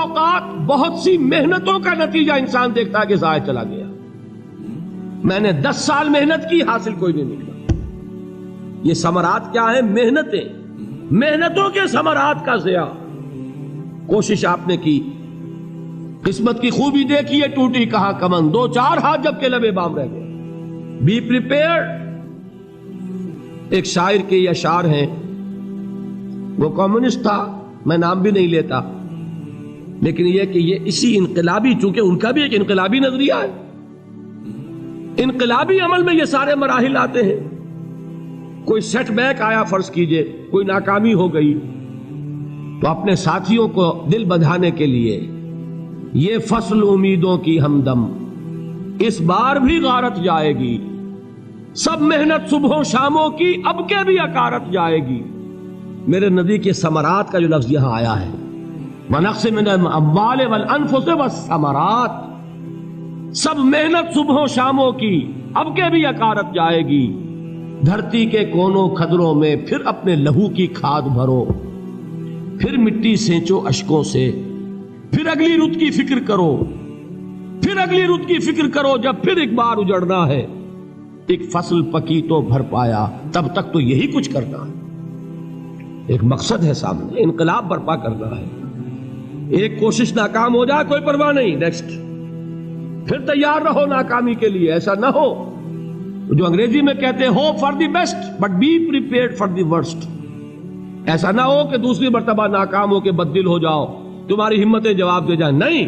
اوقات بہت سی محنتوں کا نتیجہ انسان دیکھتا ہے کہ ضائع چلا گیا. میں نے 10 سال محنت کی، حاصل کوئی نہیں نکلا. یہ ثمرات کیا ہیں؟ محنتیں، محنتوں کے ثمرات کا ضیاع. کوشش آپ نے کی، قسمت کی خوبی دیکھی ہے، ٹوٹی کہاں کمن، 2-4 ہاتھ جب کے لبے بام رہ گئے. Be prepared. ایک شاعر کے یہ اشعار ہیں، وہ کمیونسٹ تھا، میں نام بھی نہیں لیتا، لیکن یہ کہ یہ اسی انقلابی، چونکہ ان کا بھی ایک انقلابی نظریہ ہے، انقلابی عمل میں یہ سارے مراحل آتے ہیں. کوئی سیٹ بیک آیا فرض کیجئے، کوئی ناکامی ہو گئی، تو اپنے ساتھیوں کو دل بندھانے کے لیے یہ فصل امیدوں کی ہمدم اس بار بھی غارت جائے گی، سب محنت صبحوں شاموں کی اب کے بھی اکارت جائے گی. میرے نبی کے ثمرات کا جو لفظ یہاں آیا ہے، وَنَقْصٍ مِّنَ الْأَمْوَالِ وَالْأَنفُسِ وَالثَّمَرَاتِ، سب محنت صبحوں شاموں کی اب کے بھی اکارت جائے گی. دھرتی کے کونوں کھدروں میں پھر اپنے لہو کی کھاد بھرو، پھر مٹی سینچو اشکوں سے، پھر اگلی رت کی فکر کرو، پھر اگلی رت کی فکر کرو، جب پھر ایک بار اجڑنا ہے. ایک فصل پکی تو بھر پایا، تب تک تو یہی کچھ کرنا ہے. ایک مقصد ہے سامنے، انقلاب برپا کرنا ہے. ایک کوشش ناکام ہو جائے کوئی پرواہ نہیں، نیکسٹ. پھر تیار رہو ناکامی کے لیے. ایسا نہ ہو جو انگریزی میں کہتے ہیں hope for the best but be prepared for the worst. ایسا نہ ہو کہ دوسری مرتبہ ناکام ہو کے بددل ہو جاؤ، تمہاری ہمتیں جواب دے جائیں. نہیں،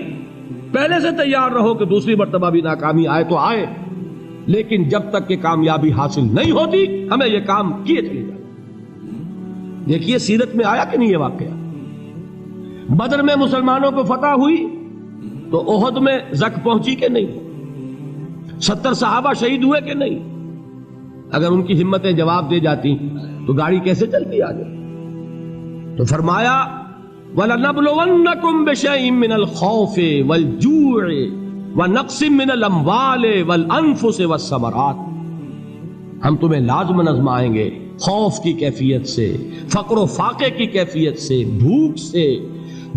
پہلے سے تیار رہو کہ دوسری مرتبہ بھی ناکامی آئے تو آئے، لیکن جب تک کہ کامیابی حاصل نہیں ہوتی ہمیں یہ کام کیے چلے جائیں. دیکھیے سیرت میں آیا کہ نہیں یہ واقعہ. بدر میں مسلمانوں کو فتح ہوئی تو احد میں زک پہنچی کہ نہیں؟ 70 صحابہ شہید ہوئے کہ نہیں؟ اگر ان کی ہمتیں جواب دے جاتی تو گاڑی کیسے چلتی آگے؟ تو فرمایا وَلَنَبْلُوَنَّكُمْ بِشَيْءٍ مِّنَ الْخَوْفِ وَالْجُوعِ وَنَقْصٍ مِّنَ الْأَمْوَالِ وَالْأَنفُسِ وَالثَّمَرَاتِ. ہم تمہیں لازم آزمائیں گے، خوف کی کیفیت سے، فقر و فاقے کی کیفیت سے، بھوک سے،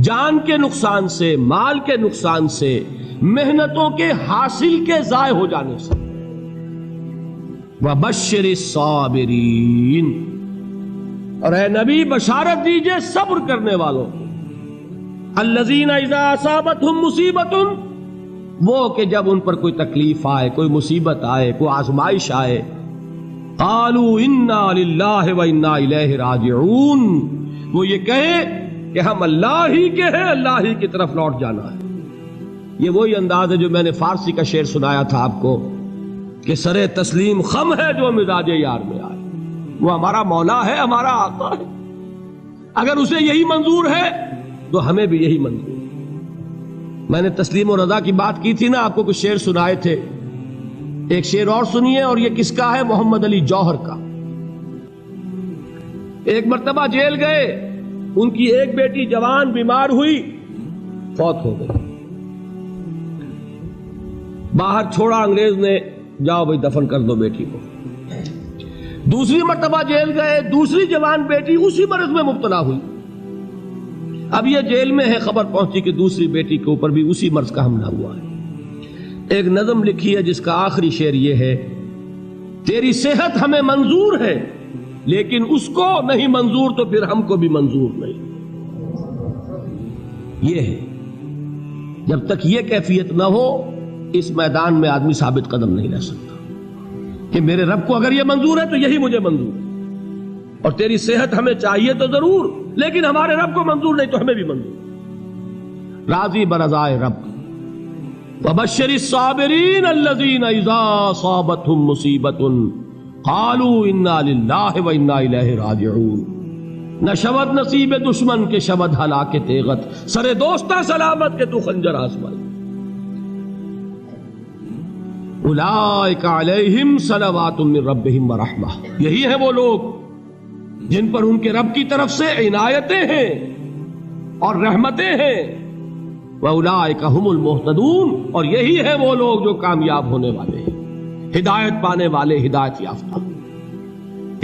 جان کے نقصان سے، مال کے نقصان سے، محنتوں کے حاصل کے ضائع ہو جانے سے. وَبَشِّرِ الصَّابِرِينَ، اور اے نبی بشارت دیجئے صبر کرنے والوں کو. الَّذِينَ إِذَا أَصَابَتْهُمْ مُصِيبَةٌ، وہ کہ جب ان پر کوئی تکلیف آئے، کوئی مصیبت آئے، کوئی آزمائش آئے، قالوا انا للہ وانا الیہ راجعون، وہ یہ کہیں کہ ہم اللہ ہی کے ہیں، اللہ ہی کی طرف لوٹ جانا ہے. یہ وہی انداز ہے جو میں نے فارسی کا شعر سنایا تھا آپ کو کہ سرے تسلیم خم ہے جو مزاج یار میں آئے. وہ ہمارا مولا ہے، ہمارا آقا ہے. اگر اسے یہی منظور ہے تو ہمیں بھی یہی منظور ہے. میں نے تسلیم و رضا کی بات کی تھی نا، آپ کو کچھ شعر سنائے تھے. ایک شعر اور سنیے، اور یہ کس کا ہے؟ محمد علی جوہر کا. ایک مرتبہ جیل گئے، ان کی ایک بیٹی جوان بیمار ہوئی، فوت ہو گئی. باہر چھوڑا انگریز نے، جاؤ بھائی دفن کر دو بیٹی کو. دوسری مرتبہ جیل گئے، دوسری جوان بیٹی اسی مرض میں مبتلا ہوئی. اب یہ جیل میں ہے، خبر پہنچی کہ دوسری بیٹی کے اوپر بھی اسی مرض کا حملہ ہوا ہے. ایک نظم لکھی ہے جس کا آخری شعر یہ ہے، تیری صحت ہمیں منظور ہے لیکن اس کو نہیں منظور تو پھر ہم کو بھی منظور نہیں. یہ ہے، جب تک یہ کیفیت نہ ہو اس میدان میں آدمی ثابت قدم نہیں رہ سکتا کہ میرے رب کو اگر یہ منظور ہے تو یہی مجھے منظور ہے، اور تیری صحت ہمیں چاہیے تو ضرور، لیکن ہمارے رب کو منظور نہیں تو ہمیں بھی منظور. راضی برضائے رب. وَبَشِّرِ الصَّابِرِينَ الَّذِينَ إِذَا أَصَابَتْهُمْ مُصِيبَةٌ قَالُوا إِنَّا لِلَّهِ وَإِنَّا إِلَيْهِ رَاجِعُونَ. نہ شود نصیب دشمن کے شود ہلاک تیغت، سرے دوستہ سلامت کے تو خنجر آسمان. اولئک علیہم صلوات من ربہم ورحمہ، یہی ہے وہ لوگ جن پر ان کے رب کی طرف سے عنایتیں ہیں اور رحمتیں ہیں. وَأُولَٰئِكَ هُمُ الْمُهْتَدُونَ، اور یہی ہے وہ لوگ جو کامیاب ہونے والے ہیں، ہدایت پانے والے، ہدایت یافتہ.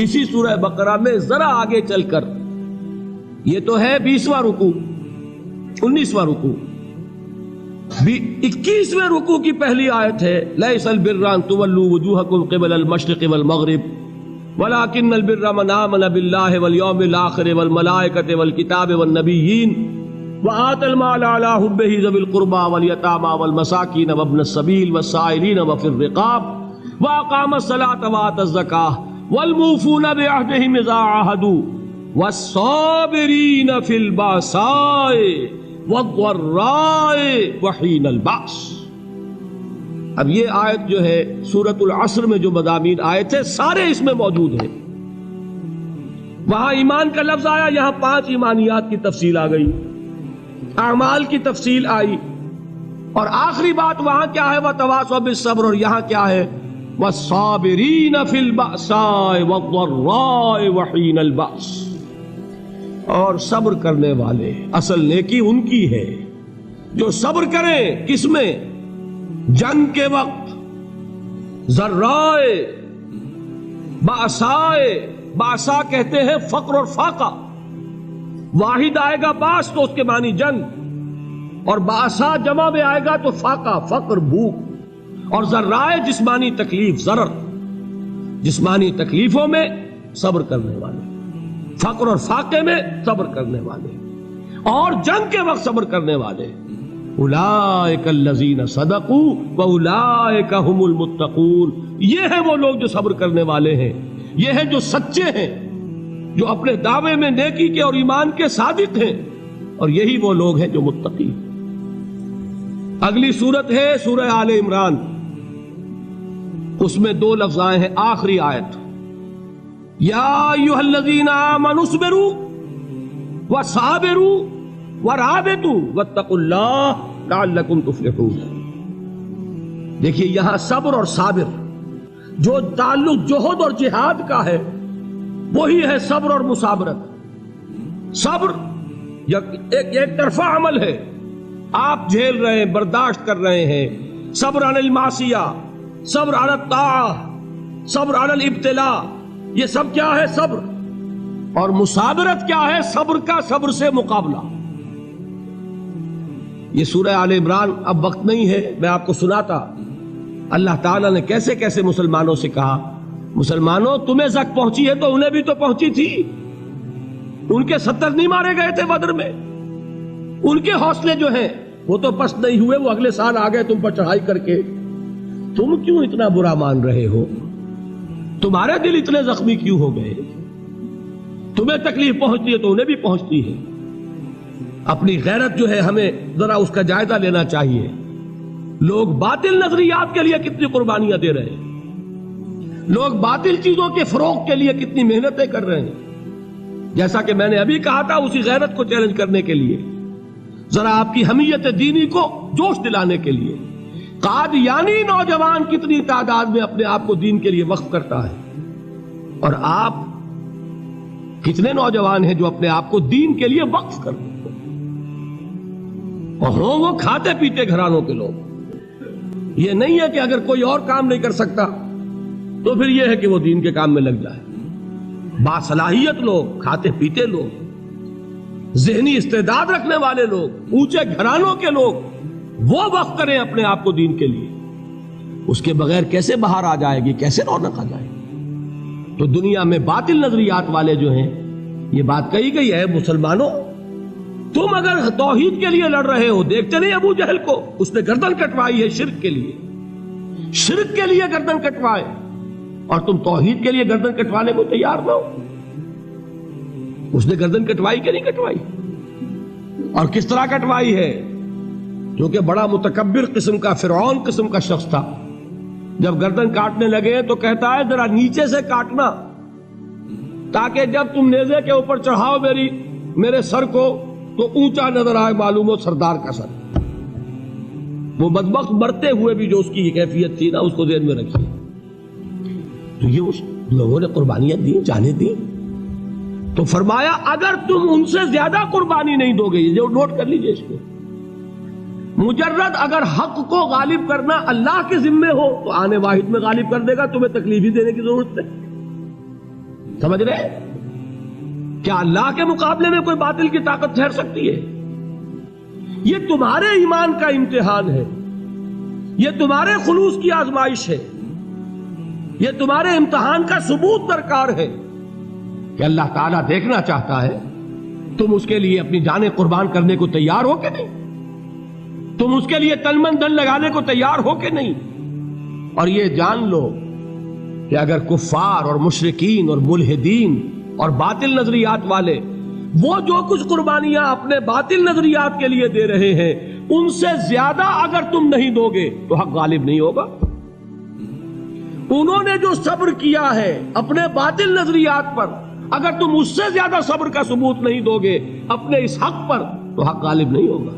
اسی سورہ بقرہ میں ذرا آگے چل کر، یہ تو ہے 20واں رکوع، 19واں رکوع 21ویں رکوع کی پہلی آیت ہے لیس البر ان تولوا وجوہکم قبل المشرق والمغرب ولکن البر من آمن باللہ والیوم الآخر والملائکۃ والکتاب والنبیین وآتى المال على حبه ذوي القربى واليتامى والمساكين وابن السبيل والسائلين وفي الرقاب وأقام الصلاة وآتى الزكاة والموفون بعهدهم إذا عاهدوا والصابرين في البأساء والضراء وحين البأس۔ اب یہ آیت جو ہے سورۃ العصر میں جو مضامین آئے تھے سارے اس میں موجود ہیں۔ وہاں ایمان کا لفظ آیا، یہاں 5 ایمانیات کی تفصیل آ گئی، اعمال کی تفصیل آئی، اور آخری بات وہاں کیا ہے وَتَوَاصَوْا بِالصَّبْرِ، اور یہاں کیا ہے وَالصَّابِرِينَ فِي الْبَأْسَاءِ وَالضَّرَّاءِ وَحِينَ الْبَأْسِ، اور صبر کرنے والے، اصل نیکی ان کی ہے جو صبر کریں، کس میں؟ جنگ کے وقت، ذرائے، بأسائے، بأسا کہتے ہیں فقر اور فاقہ، واحد آئے گا باس تو اس کے معنی جنگ، اور بأسا جمع میں آئے گا تو فاقہ، فقر، بھوک، اور ذرائے جسمانی تکلیف، ضرر، جسمانی تکلیفوں میں صبر کرنے والے، فقر اور فاقے میں صبر کرنے والے، اور جنگ کے وقت صبر کرنے والے، اولئک الذین صدقوا واولئک هم المتقون، یہ ہیں وہ لوگ جو صبر کرنے والے ہیں، یہ ہیں جو سچے ہیں، جو اپنے دعوے میں نیکی کے اور ایمان کے صادق ہیں، اور یہی وہ لوگ ہیں جو متقی۔ اگلی سورت ہے سورہ آل عمران، اس میں 2 لفظ آئے ہیں، آخری آیت یا ایھا الذین آمنوا اصبروا وصابروا ورابطوا واتقوا اللہ لعلکم تفلحون۔ دیکھیے یہاں صبر اور صابر جو تعلق جہد اور جہاد کا ہے وہی ہے صبر اور مصابرت۔ صبر ایک طرفہ عمل ہے، آپ جھیل رہے ہیں، برداشت کر رہے ہیں، صبر علی المعصیہ، صبر علی الطاعہ، صبر علی الابتلاء، یہ سب کیا ہے؟ صبر۔ اور مصابرت کیا ہے؟ صبر کا صبر سے مقابلہ۔ یہ سورہ آل عمران، اب وقت نہیں ہے میں آپ کو سناتا اللہ تعالیٰ نے کیسے کیسے مسلمانوں سے کہا، مسلمانوں تمہیں زک پہنچی ہے تو انہیں بھی تو پہنچی تھی، ان کے 70 نہیں مارے گئے تھے بدر میں، ان کے حوصلے جو ہیں وہ تو پست نہیں ہوئے، وہ اگلے سال آ گئے تم پر چڑھائی کر کے، تم کیوں اتنا برا مان رہے ہو؟ تمہارے دل اتنے زخمی کیوں ہو گئے؟ تمہیں تکلیف پہنچتی ہے تو انہیں بھی پہنچتی ہے۔ اپنی غیرت جو ہے ہمیں ذرا اس کا جائزہ لینا چاہیے۔ لوگ باطل نظریات کے لیے کتنی قربانیاں دے رہے ہیں، لوگ باطل چیزوں کے فروغ کے لیے کتنی محنتیں کر رہے ہیں، جیسا کہ میں نے ابھی کہا تھا اسی غیرت کو چیلنج کرنے کے لیے، ذرا آپ کی حمیت دینی کو جوش دلانے کے لیے۔ قادیانی نوجوان کتنی تعداد میں اپنے آپ کو دین کے لیے وقف کرتا ہے، اور آپ کتنے نوجوان ہیں جو اپنے آپ کو دین کے لیے وقف کرتے ہیں، اور ہوں وہ کھاتے پیتے گھرانوں کے لوگ۔ یہ نہیں ہے کہ اگر کوئی اور کام نہیں کر سکتا تو پھر یہ ہے کہ وہ دین کے کام میں لگ جائے۔ باصلاحیت لوگ، کھاتے پیتے لوگ، ذہنی استعداد رکھنے والے لوگ، اونچے گھرانوں کے لوگ، وہ وقف کریں اپنے آپ کو دین کے لیے۔ اس کے بغیر کیسے باہر آ جائے گی، کیسے رونق آ جائے گی؟ تو دنیا میں باطل نظریات والے جو ہیں، یہ بات کہی گئی ہے مسلمانوں تم اگر توحید کے لیے لڑ رہے ہو، دیکھتے نہیں ابو جہل کو، اس نے گردن کٹوائی ہے شرک کے لیے، شرک کے لیے گردن کٹوائے، اور تم توحید کے لیے گردن کٹوانے کو تیار نہ ہو۔ اس نے گردن کٹوائی کہ نہیں کٹوائی؟ اور کس طرح کٹوائی ہے؟ کیونکہ بڑا متکبر قسم کا، فرعون قسم کا شخص تھا، جب گردن کاٹنے لگے تو کہتا ہے ذرا نیچے سے کاٹنا، تاکہ جب تم نیزے کے اوپر چڑھاؤ میرے سر کو تو اونچا نظر آئے، معلوم ہو سردار کا سر۔ وہ بدبخت مرتے ہوئے بھی جو اس کی کیفیت تھی نا، اس کو ذہن میں رکھیے۔ تو یہ اس لوگوں نے قربانیاں دی، جانیں دی، تو فرمایا اگر تم ان سے زیادہ قربانی نہیں دو گے، یہ نوٹ کر لیجئے اس کو، مجرد اگر حق کو غالب کرنا اللہ کے ذمے ہو تو آنے واحد میں غالب کر دے گا، تمہیں تکلیف ہی دینے کی ضرورت نہیں۔ سمجھ رہے؟ کیا اللہ کے مقابلے میں کوئی باطل کی طاقت ٹھہر سکتی ہے؟ یہ تمہارے ایمان کا امتحان ہے، یہ تمہارے خلوص کی آزمائش ہے، یہ تمہارے امتحان کا ثبوت درکار ہے کہ اللہ تعالیٰ دیکھنا چاہتا ہے تم اس کے لیے اپنی جانیں قربان کرنے کو تیار ہو کہ نہیں، تم اس کے لیے تن من دھن لگانے کو تیار ہو کہ نہیں۔ اور یہ جان لو کہ اگر کفار اور مشرکین اور ملحدین اور باطل نظریات والے وہ جو کچھ قربانیاں اپنے باطل نظریات کے لیے دے رہے ہیں ان سے زیادہ اگر تم نہیں دو گے تو حق غالب نہیں ہوگا۔ انہوں نے جو صبر کیا ہے اپنے باطل نظریات پر، اگر تم اس سے زیادہ صبر کا ثبوت نہیں دو گے اپنے اس حق پر تو حق غالب نہیں ہوگا۔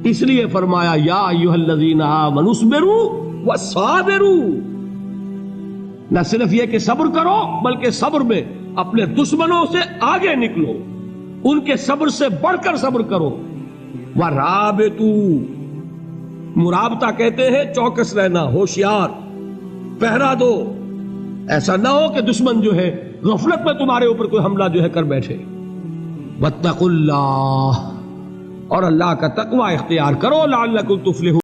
اس لیے فرمایا یا ایھا الذین آمنوا اصبروا وصابروا، نہ صرف یہ کہ صبر کرو بلکہ صبر میں اپنے دشمنوں سے آگے نکلو، ان کے صبر سے بڑھ کر صبر کرو۔ ورابطوا، مرابطہ کہتے ہیں چوکس رہنا، ہوشیار، پہرا دو، ایسا نہ ہو کہ دشمن جو ہے غفلت میں تمہارے اوپر کوئی حملہ جو ہے کر بیٹھے۔ واتقوا اللہ، اور اللہ کا تقوی اختیار کرو، لعلکم تفلحون۔